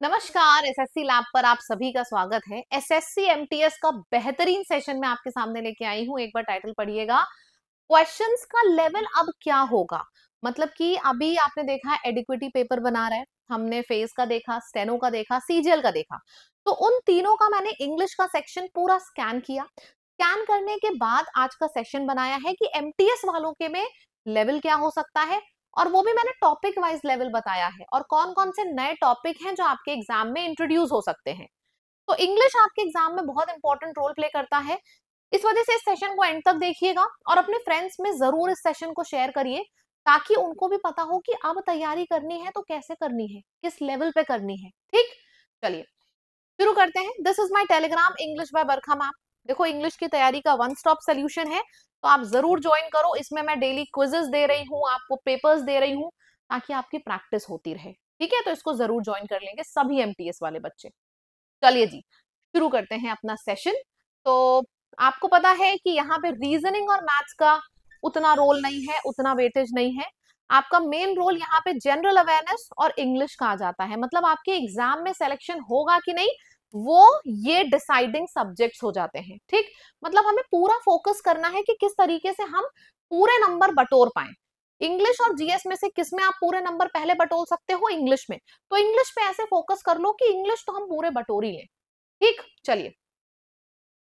नमस्कार। SSC lab पर आप सभी का स्वागत है। एसएससी एमटीएस का बेहतरीन सेशन मैं आपके सामने लेके आई हूँ। एक बार टाइटल पढ़िएगा, क्वेश्चंस का लेवल अब क्या होगा। मतलब कि अभी आपने देखा एडिक्विटी पेपर बना रहा है, हमने फेस का देखा, स्टेनो का देखा, सीजीएल का देखा। तो उन तीनों का मैंने इंग्लिश का सेक्शन पूरा स्कैन किया। स्कैन करने के बाद आज का सेशन बनाया है कि एमटीएस वालों के में लेवल क्या हो सकता है, और वो भी मैंने टॉपिक वाइज लेवल बताया है और कौन कौन से नए टॉपिक हैं जो आपके एग्जाम में इंट्रोड्यूस हो सकते हैं। तो इंग्लिश आपके एग्जाम में बहुत इंपॉर्टेंट रोल प्ले करता है। इस वजह से इस सेशन को एंड तक देखिएगा और अपने फ्रेंड्स में जरूर इस सेशन को शेयर करिए, ताकि उनको भी पता हो कि अब तैयारी करनी है तो कैसे करनी है, किस लेवल पे करनी है। ठीक, चलिए शुरू करते हैं। This is my Telegram English by Barkha ma'am. देखो, इंग्लिश की तैयारी का वन स्टॉप सोल्यूशन है, तो आप जरूर ज्वाइन करो। इसमें मैं डेली क्विजेस दे रही हूँ, आपको पेपर्स दे रही हूँ, ताकि आपकी प्रैक्टिस होती रहे। ठीक है, तो इसको जरूर ज्वाइन कर लेंगे सभी एमटीएस वाले बच्चे। चलिए जी, शुरू करते हैं अपना सेशन। तो आपको पता है कि यहाँ पे रीजनिंग और मैथ्स का उतना रोल नहीं है, उतना वेटेज नहीं है। आपका मेन रोल यहाँ पे जनरल अवेयरनेस और इंग्लिश का आ जाता है। मतलब आपके एग्जाम में सिलेक्शन होगा कि नहीं, वो ये डिसाइडिंग सब्जेक्ट्स हो जाते हैं। ठीक, मतलब हमें पूरा फोकस करना है कि किस तरीके से हम पूरे नंबर बटोर पाए। इंग्लिश और जीएस में से किस में आप पूरे नंबर पहले बटोर सकते हो? इंग्लिश में। तो इंग्लिश पे ऐसे फोकस कर लो कि इंग्लिश तो हम पूरे बटोर ही लें। ठीक, चलिए,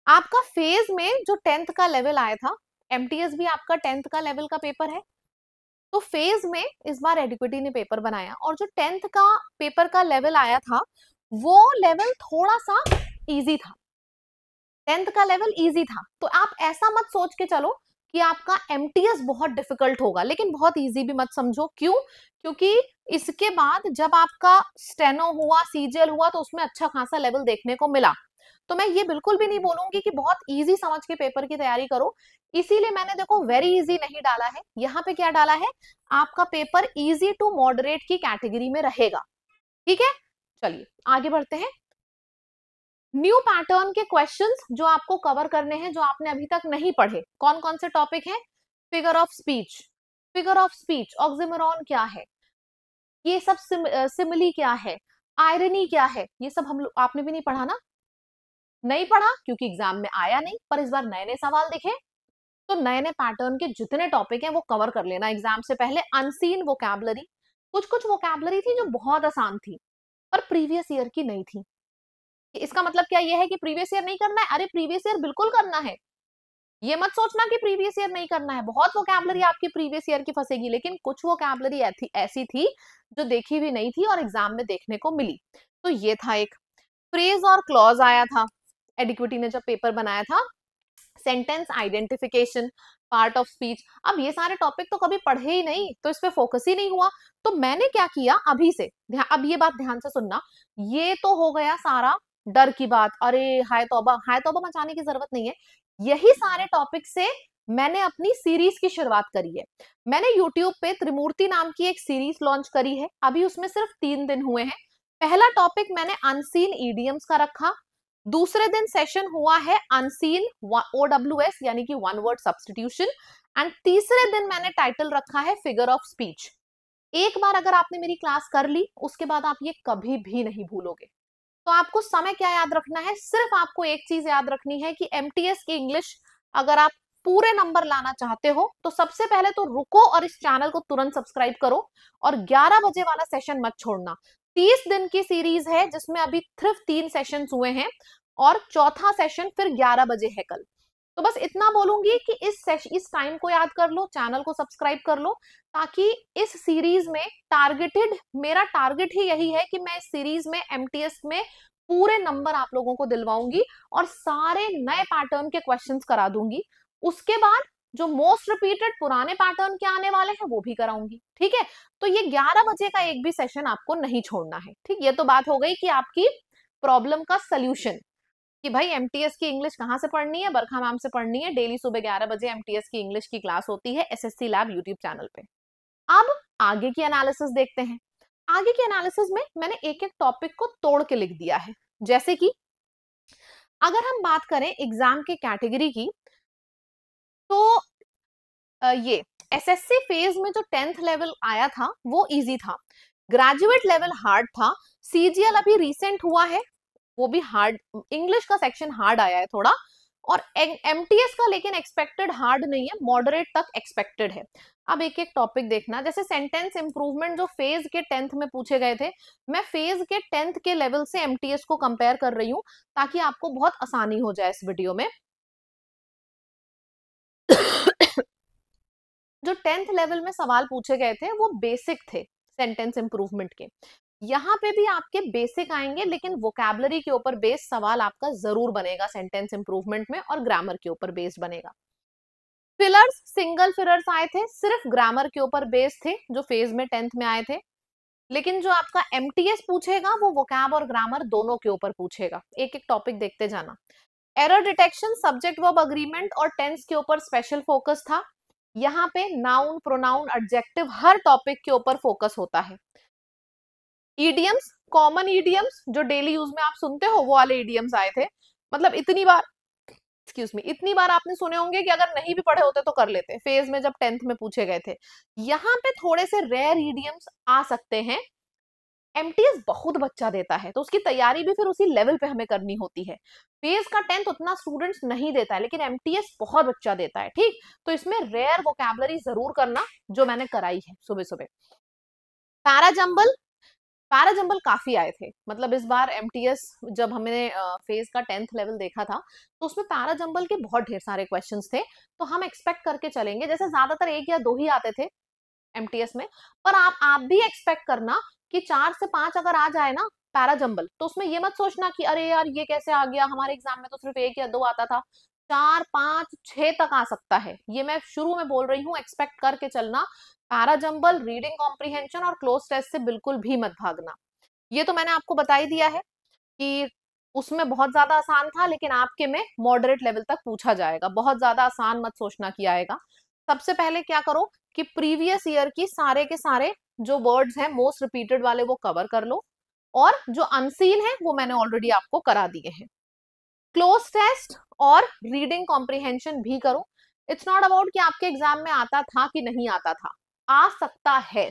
आपका फेज में जो 10th का लेवल आया था, एमटीएस भी आपका 10th का लेवल का पेपर है। तो फेज में इस बार एडिक्विटी ने पेपर बनाया, और जो 10th का पेपर का लेवल आया था वो लेवल थोड़ा सा इजी था। 10th का लेवल इजी था, तो आप ऐसा मत सोच के चलो कि आपका एमटीएस बहुत डिफिकल्ट होगा, लेकिन बहुत इजी भी मत समझो। क्यों? क्योंकि इसके बाद जब आपका स्टेनो हुआ, सीजीएल हुआ, तो उसमें अच्छा खासा लेवल देखने को मिला। तो मैं ये बिल्कुल भी नहीं बोलूंगी कि बहुत इजी समझ के पेपर की तैयारी करो। इसीलिए मैंने देखो वेरी इजी नहीं डाला है। यहाँ पे क्या डाला है, आपका पेपर इजी टू मॉडरेट की कैटेगरी में रहेगा। ठीक है, चलिए आगे बढ़ते हैं। न्यू पैटर्न के क्वेश्चंस जो आपको कवर करने हैं, जो आपने अभी तक नहीं पढ़े। कौन कौन से टॉपिक हैं? Figure of speech, figure of speech, oxymoron क्या है, ये सब सिमिली क्या है, आयरनी क्या है, ये सब हम लोग आपने भी नहीं पढ़ा ना? नहीं पढ़ा क्योंकि एग्जाम में आया नहीं, पर इस बार नए नए सवाल दिखे, तो नए नए पैटर्न के जितने टॉपिक हैं वो कवर कर लेना एग्जाम से पहले। अनसीन वोकैबलरी, कुछ कुछ वोकैबलरी थी जो बहुत आसान थी पर प्रीवियस ईयर की नहीं थी। इसका मतलब क्या ये है कि प्रीवियस ईयर नहीं करना है? अरे प्रीवियस ईयर बिल्कुल करना है। ये मत सोचना कि प्रीवियस ईयर नहीं करना है। बहुत वोकैबलरी आपकी प्रीवियस ईयर की फंसेगी, लेकिन कुछ वोकैबलरी ऐसी थी जो देखी भी नहीं थी और एग्जाम में देखने को मिली। तो ये था एक। फ्रेज और क्लॉज आया था एडिक्विटी ने जब पेपर बनाया था। Sentence identification, part of speech. अब ये सारे टॉपिक तो कभी पढ़े ही नहीं, तो इस पे फोकस ही नहीं हुआ। तो मैंने क्या किया अभी से, अब ये बात ध्यान से सुनना। ये तो हो गया सारा डर की बात, अरे हाय तौबा मचाने की जरूरत नहीं है। यही सारे टॉपिक से मैंने अपनी सीरीज की शुरुआत करी है। मैंने यूट्यूब पे त्रिमूर्ति नाम की एक सीरीज लॉन्च करी है, अभी उसमें सिर्फ 3 दिन हुए हैं। पहला टॉपिक मैंने अनसीन ईडियम्स का रखा। दूसरे दिन सेशन हुआ है अनसीन OWS यानी कि वन वर्ड सब्सटीट्यूशन। एंड तीसरे दिन मैंने टाइटल रखा है फिगर ऑफ स्पीच। एक बार अगर आपने मेरी क्लास कर ली, उसके बाद आप ये कभी भी नहीं भूलोगे। तो आपको समय क्या याद रखना है? सिर्फ आपको एक चीज याद रखनी है कि एमटीएस की इंग्लिश अगर आप पूरे नंबर लाना चाहते हो तो सबसे पहले तो रुको और इस चैनल को तुरंत सब्सक्राइब करो, और 11 बजे वाला सेशन मत छोड़ना। 30 दिन की सीरीज है जिसमें अभी सिर्फ 3 सेशन हुए हैं, और चौथा सेशन फिर 11 बजे है कल। तो बस इतना बोलूंगी कि इस टाइम को याद कर लो, चैनल को सब्सक्राइब कर लो, ताकि इस सीरीज में मेरा टारगेट ही यही है कि मैं इस सीरीज में एमटीएस में पूरे नंबर आप लोगों को दिलवाऊंगी और सारे नए पैटर्न के क्वेश्चंस करा दूंगी। उसके बाद जो मोस्ट रिपीटेड पुराने पैटर्न के आने वाले हैं वो भी कराऊंगी। ठीक है, तो ये 11 बजे का एक भी सेशन आपको नहीं छोड़ना है। ठीक, ये तो बात हो गई कि आपकी प्रॉब्लम का सोल्यूशन, कि भाई एमटीएस की इंग्लिश कहाँ से पढ़नी है? बरखा मैम से पढ़नी है। डेली सुबह 11 बजे एमटीएस की इंग्लिश की क्लास होती है एसएससी लैब यूट्यूब चैनल पे। अब आगे की एनालिसिस देखते हैं। आगे की एनालिसिस में मैंने एक एक टॉपिक को तोड़ के लिख दिया है। जैसे कि अगर हम बात करें एग्जाम के कैटेगरी की, तो ये एसएससी फेज में जो 10th लेवल आया था वो इजी था। ग्रेजुएट लेवल हार्ड था, सीजीएल अभी रिसेंट हुआ है, वो भी हार्ड, इंग्लिश का सेक्शन हार्ड आया है थोड़ा, और एमटीएस का लेकिन एक्सपेक्टेड हार्ड नहीं है, मॉडरेट तक एक्सपेक्टेड है। अब एक एक टॉपिक देखना, जैसे सेंटेंस इंप्रूवमेंट जो फेज के 10th में पूछे गए थे, मैं फेज के 10th के लेवल से एमटीएस को कंपेयर कर रही हूं ताकि आपको बहुत आसानी हो जाए इस वीडियो में। जो 10th लेवल में सवाल पूछे गए थे वो बेसिक थे सेंटेंस इंप्रूवमेंट के, यहाँ पे भी आपके बेसिक आएंगे, लेकिन वोकैबलरी के ऊपर बेस्ड सवाल आपका जरूर बनेगा सेंटेंस इंप्रूवमेंट में, और ग्रामर के ऊपर बेस्ड बनेगा। फिलर्स, सिंगल फिलर्स आए थे, सिर्फ ग्रामर के ऊपर बेस्ड थे जो फेज में 10th में आए थे, लेकिन जो आपका एमटीएस पूछेगा वो वोकैब और ग्रामर दोनों के ऊपर पूछेगा। एक एक टॉपिक देखते जाना। Error detection, subject verb agreement और टेंस के ऊपर स्पेशल फोकस था। यहाँ पे नाउन, प्रोनाउन, एडजेक्टिव हर टॉपिक के ऊपर फोकस होता है। ईडियम्स, कॉमन ईडियम्स जो डेली यूज में आप सुनते हो वो वाले ईडियम्स आए थे, मतलब इतनी बार, एक्सक्यूज मी, इतनी बार आपने सुने होंगे कि अगर नहीं भी पढ़े होते तो कर लेते, फेज में जब 10th में पूछे गए थे। यहाँ पे थोड़े से रेयर ईडियम्स आ सकते हैं। एमटीएस बहुत बच्चा देता है तो उसकी तैयारी भी फिर उसी लेवल पे हमें करनी होती है। फेज का 10th उतना स्टूडेंट्स नहीं देता है, लेकिन एमटीएस बहुत बच्चा देता है, ठीक, तो इसमें रेयर वोकैबुलरी जरूर करना जो मैंने कराई है सुबह सुबह। पैराजंबल, पैराजंबल काफी आए थे, मतलब इस बार एमटीएस जब हमने फेज का 10th लेवल देखा था तो उसमें पैराजंबल के बहुत ढेर सारे क्वेश्चंस थे, तो हम एक्सपेक्ट करके चलेंगे, जैसे ज्यादातर 1 या 2 ही आते थे एमटीएस में, पर आप भी एक्सपेक्ट करना कि 4 से 5 अगर आ जाए ना पैराजंबल, तो उसमें ये मत सोचना कि अरे यार ये कैसे आ गया, हमारे एग्जाम में तो सिर्फ 1 या 2 आता था, 4, 5, 6 तक आ सकता है। ये मैं शुरू में बोल रही हूँ, एक्सपेक्ट करके चलना। पैराजंबल, रीडिंग कॉम्प्रिहेंशन और क्लोज टेस्ट से बिल्कुल भी मत भागना। ये तो मैंने आपको बता ही दिया है कि उसमें बहुत ज्यादा आसान था, लेकिन आपके में मॉडरेट लेवल तक पूछा जाएगा, बहुत ज्यादा आसान मत सोचना कि आएगा। सबसे पहले क्या करो कि प्रीवियस ईयर की सारे के सारे जो वर्ड्स हैं मोस्ट रिपीटेड वाले वो कवर कर लो, और जो अनसीन है वो मैंने ऑलरेडी आपको करा दिए हैं। क्लोज टेस्ट और रीडिंग कॉम्प्रिहेंशन भी करो। इट्स नॉट अबाउट कि आपके एग्जाम में आता था कि नहीं आता था, आ सकता है,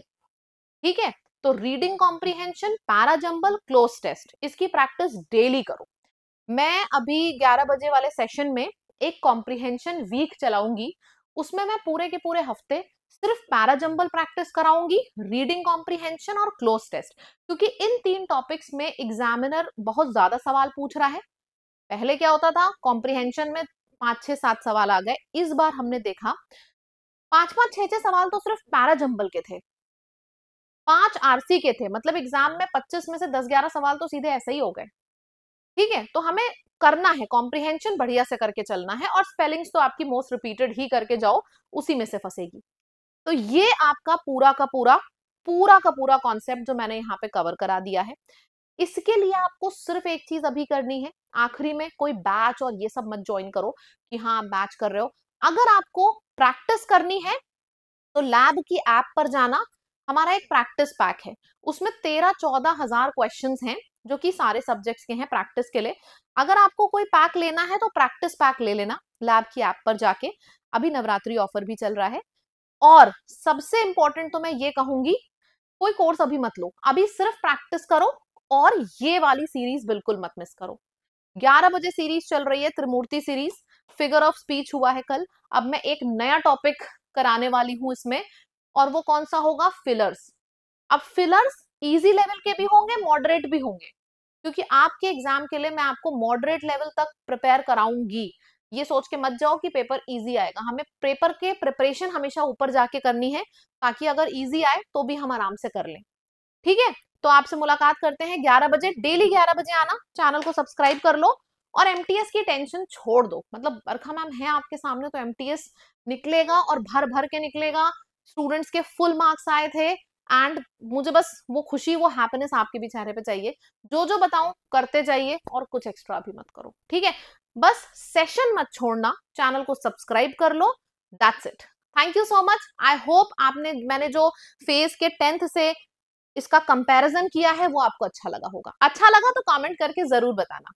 ठीक है। तो reading comprehension, parajumble, cloze test, इसकी प्रैक्टिस डेली करो। मैं अभी 11 बजे वाले सेशन में एक कॉम्प्रिहेंशन वीक चलाऊंगी, उसमें मैं पूरे के पूरे हफ्ते सिर्फ पैराजंबल प्रैक्टिस कराऊंगी, रीडिंग कॉम्प्रिहेंशन और क्लोज टेस्ट, क्योंकि इन 3 टॉपिक्स में एग्जामिनर बहुत ज्यादा सवाल पूछ रहा है। पहले क्या होता था, कॉम्प्रिहेंशन में 5, 6, 7 सवाल आ गए, इस बार हमने देखा 5, 5, 6, 6 सवाल तो सिर्फ पैराजंबल के थे, 5 आरसी के थे, मतलब एग्जाम में 25 में से 10, 11 सवाल तो सीधे ऐसे ही हो गए, ठीक है। तो हमें करना है कॉम्प्रिहेंशन, बढ़िया से करके चलना है, और स्पेलिंग्स तो आपकी मोस्ट रिपीटेड ही करके जाओ, उसी में से फंसेगी। तो ये आपका पूरा का पूरा कॉन्सेप्ट जो मैंने यहाँ पे कवर करा दिया है। इसके लिए आपको सिर्फ एक चीज अभी करनी है, आखिरी में कोई बैच और ये सब मत ज्वाइन करो कि हाँ आप बैच कर रहे हो। अगर आपको प्रैक्टिस करनी है तो लैब की ऐप पर जाना, हमारा एक प्रैक्टिस पैक है, उसमें 13-14 हजार क्वेश्चंस हैं जो कि सारे सब्जेक्ट्स के हैं प्रैक्टिस के लिए। अगर आपको कोई पैक लेना है तो प्रैक्टिस पैक ले लेना लैब की ऐप पर जाके, अभी नवरात्रि ऑफर भी चल रहा है। और सबसे इंपॉर्टेंट तो मैं ये कहूंगी, कोई कोर्स अभी मत लो, अभी सिर्फ प्रैक्टिस करो, और ये वाली सीरीज बिल्कुल मत मिस करो। 11 बजे सीरीज चल रही है, त्रिमूर्ति सीरीज, फिगर ऑफ स्पीच हुआ है कल, अब मैं एक नया टॉपिक कराने वाली हूं इसमें, और वो कौन सा होगा, फिलर्स। अब फिलर्स इजी लेवल के भी होंगे, मॉडरेट भी होंगे, क्योंकि आपके एग्जाम के लिए मैं आपको मॉडरेट लेवल तक प्रिपेयर कराऊंगी। ये सोच के मत जाओ कि पेपर इजी आएगा, हमें पेपर के प्रिपरेशन हमेशा ऊपर जाके करनी है, ताकि अगर इजी आए तो भी हम आराम से कर लें, ठीक है। तो आपसे मुलाकात करते हैं 11 बजे, डेली 11 बजे आना, चैनल को सब्सक्राइब कर लो, और एमटीएस की टेंशन छोड़ दो, मतलब बरखा मैम है आपके सामने तो एमटीएस निकलेगा, और भर भर के निकलेगा। स्टूडेंट्स के फुल मार्क्स आए थे, एंड मुझे बस वो खुशी, वो हैप्पीनेस आपके भी चेहरे पे चाहिए। जो जो बताऊं करते जाइए, और कुछ एक्स्ट्रा भी मत करो, ठीक है। बस सेशन मत छोड़ना, चैनल को सब्सक्राइब कर लो, that's it. Thank you so much. I hope मैंने जो फेज के 10th से इसका कंपैरिजन किया है वो आपको अच्छा लगा होगा। अच्छा लगा तो कमेंट करके जरूर बताना।